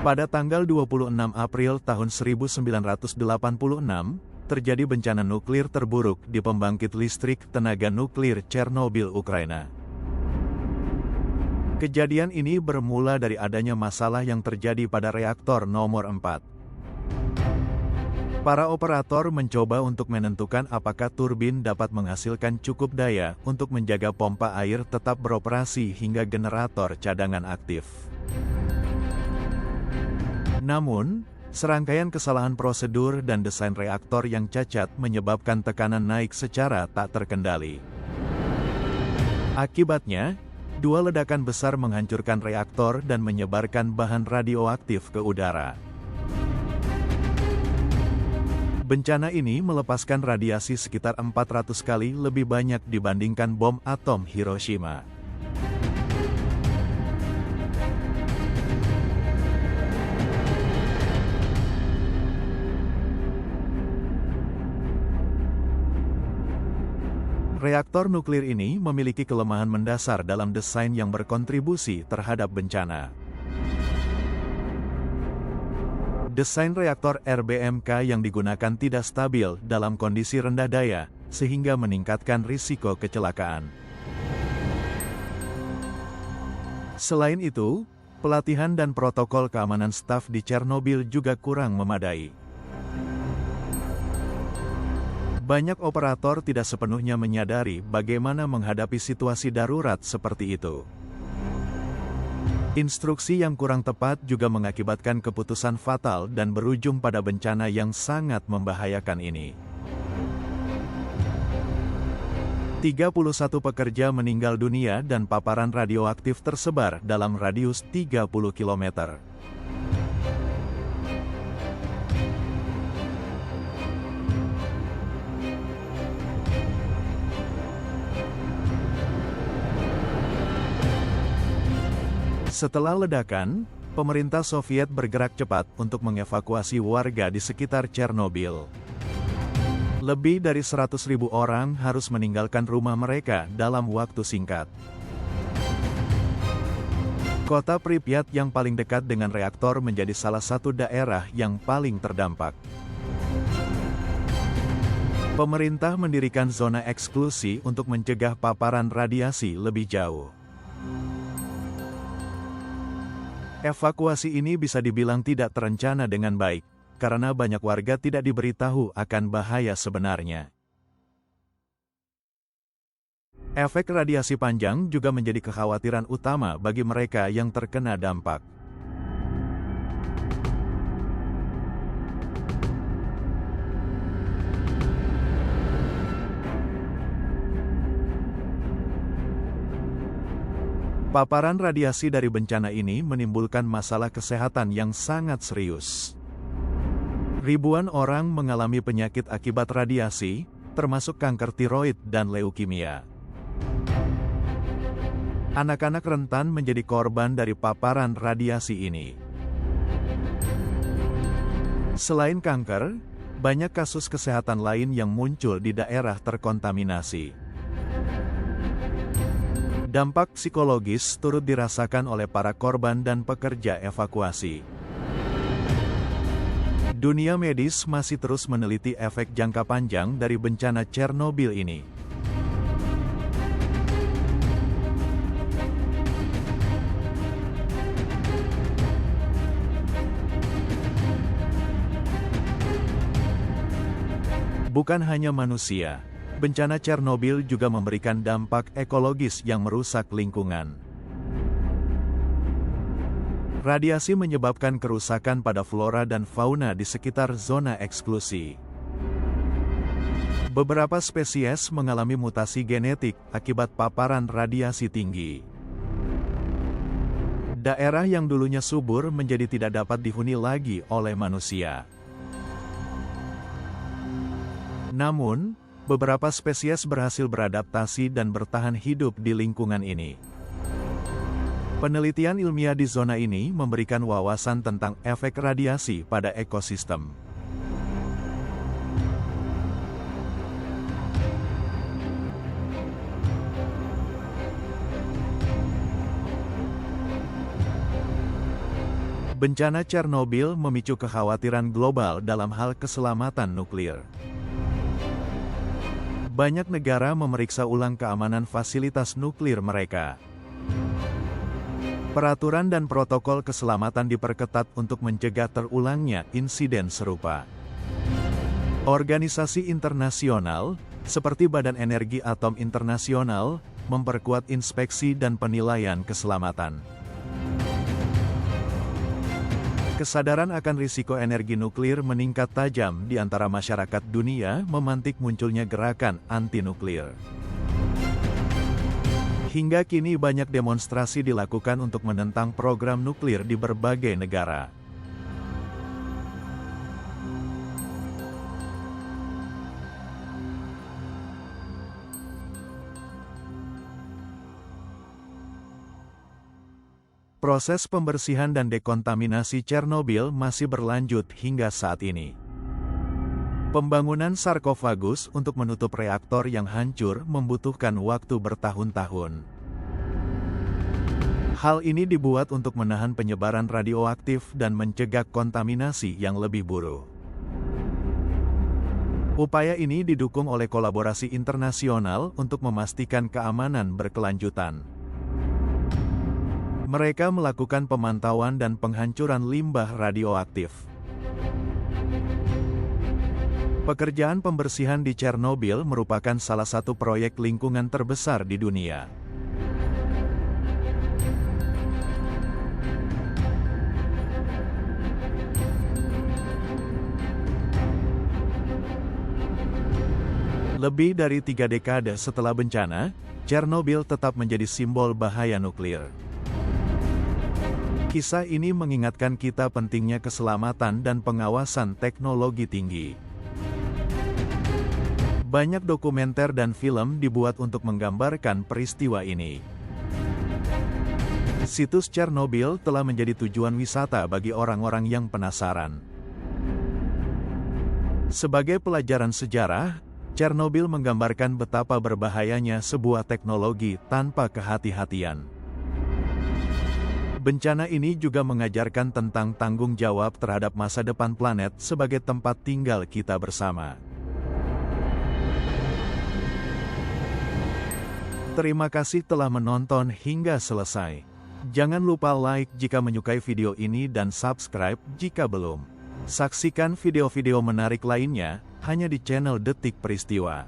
Pada tanggal 26 April tahun 1986, terjadi bencana nuklir terburuk di pembangkit listrik tenaga nuklir Chernobyl, Ukraina. Kejadian ini bermula dari adanya masalah yang terjadi pada reaktor nomor 4. Para operator mencoba untuk menentukan apakah turbin dapat menghasilkan cukup daya untuk menjaga pompa air tetap beroperasi hingga generator cadangan aktif. Namun, serangkaian kesalahan prosedur dan desain reaktor yang cacat menyebabkan tekanan naik secara tak terkendali. Akibatnya, dua ledakan besar menghancurkan reaktor dan menyebarkan bahan radioaktif ke udara. Bencana ini melepaskan radiasi sekitar 400 kali lebih banyak dibandingkan bom atom Hiroshima. Reaktor nuklir ini memiliki kelemahan mendasar dalam desain yang berkontribusi terhadap bencana. Desain reaktor RBMK yang digunakan tidak stabil dalam kondisi rendah daya, sehingga meningkatkan risiko kecelakaan. Selain itu, pelatihan dan protokol keamanan staf di Chernobyl juga kurang memadai. Banyak operator tidak sepenuhnya menyadari bagaimana menghadapi situasi darurat seperti itu. Instruksi yang kurang tepat juga mengakibatkan keputusan fatal dan berujung pada bencana yang sangat membahayakan ini. 31 pekerja meninggal dunia dan paparan radioaktif tersebar dalam radius 30 km. Setelah ledakan, pemerintah Soviet bergerak cepat untuk mengevakuasi warga di sekitar Chernobyl. Lebih dari 100.000 orang harus meninggalkan rumah mereka dalam waktu singkat. Kota Pripyat yang paling dekat dengan reaktor menjadi salah satu daerah yang paling terdampak. Pemerintah mendirikan zona eksklusi untuk mencegah paparan radiasi lebih jauh. Evakuasi ini bisa dibilang tidak terencana dengan baik, karena banyak warga tidak diberitahu akan bahaya sebenarnya. Efek radiasi panjang juga menjadi kekhawatiran utama bagi mereka yang terkena dampak. Paparan radiasi dari bencana ini menimbulkan masalah kesehatan yang sangat serius. Ribuan orang mengalami penyakit akibat radiasi, termasuk kanker tiroid dan leukemia. Anak-anak rentan menjadi korban dari paparan radiasi ini. Selain kanker, banyak kasus kesehatan lain yang muncul di daerah terkontaminasi. Dampak psikologis turut dirasakan oleh para korban dan pekerja evakuasi. Dunia medis masih terus meneliti efek jangka panjang dari bencana Chernobyl ini. Bukan hanya manusia, bencana Chernobyl juga memberikan dampak ekologis yang merusak lingkungan. Radiasi menyebabkan kerusakan pada flora dan fauna di sekitar zona eksklusi. Beberapa spesies mengalami mutasi genetik akibat paparan radiasi tinggi. Daerah yang dulunya subur menjadi tidak dapat dihuni lagi oleh manusia. Namun, beberapa spesies berhasil beradaptasi dan bertahan hidup di lingkungan ini. Penelitian ilmiah di zona ini memberikan wawasan tentang efek radiasi pada ekosistem. Bencana Chernobyl memicu kekhawatiran global dalam hal keselamatan nuklir. Banyak negara memeriksa ulang keamanan fasilitas nuklir mereka. Peraturan dan protokol keselamatan diperketat untuk mencegah terulangnya insiden serupa. Organisasi internasional, seperti Badan Energi Atom Internasional, memperkuat inspeksi dan penilaian keselamatan. Kesadaran akan risiko energi nuklir meningkat tajam di antara masyarakat dunia, memantik munculnya gerakan anti-nuklir. Hingga kini banyak demonstrasi dilakukan untuk menentang program nuklir di berbagai negara. Proses pembersihan dan dekontaminasi Chernobyl masih berlanjut hingga saat ini. Pembangunan sarkofagus untuk menutup reaktor yang hancur membutuhkan waktu bertahun-tahun. Hal ini dibuat untuk menahan penyebaran radioaktif dan mencegah kontaminasi yang lebih buruk. Upaya ini didukung oleh kolaborasi internasional untuk memastikan keamanan berkelanjutan. Mereka melakukan pemantauan dan penghancuran limbah radioaktif. Pekerjaan pembersihan di Chernobyl merupakan salah satu proyek lingkungan terbesar di dunia. Lebih dari 3 dekade setelah bencana, Chernobyl tetap menjadi simbol bahaya nuklir. Kisah ini mengingatkan kita pentingnya keselamatan dan pengawasan teknologi tinggi. Banyak dokumenter dan film dibuat untuk menggambarkan peristiwa ini. Situs Chernobyl telah menjadi tujuan wisata bagi orang-orang yang penasaran. Sebagai pelajaran sejarah, Chernobyl menggambarkan betapa berbahayanya sebuah teknologi tanpa kehati-hatian. Bencana ini juga mengajarkan tentang tanggung jawab terhadap masa depan planet sebagai tempat tinggal kita bersama. Terima kasih telah menonton hingga selesai. Jangan lupa like jika menyukai video ini dan subscribe jika belum. Saksikan video-video menarik lainnya hanya di channel Detik Peristiwa.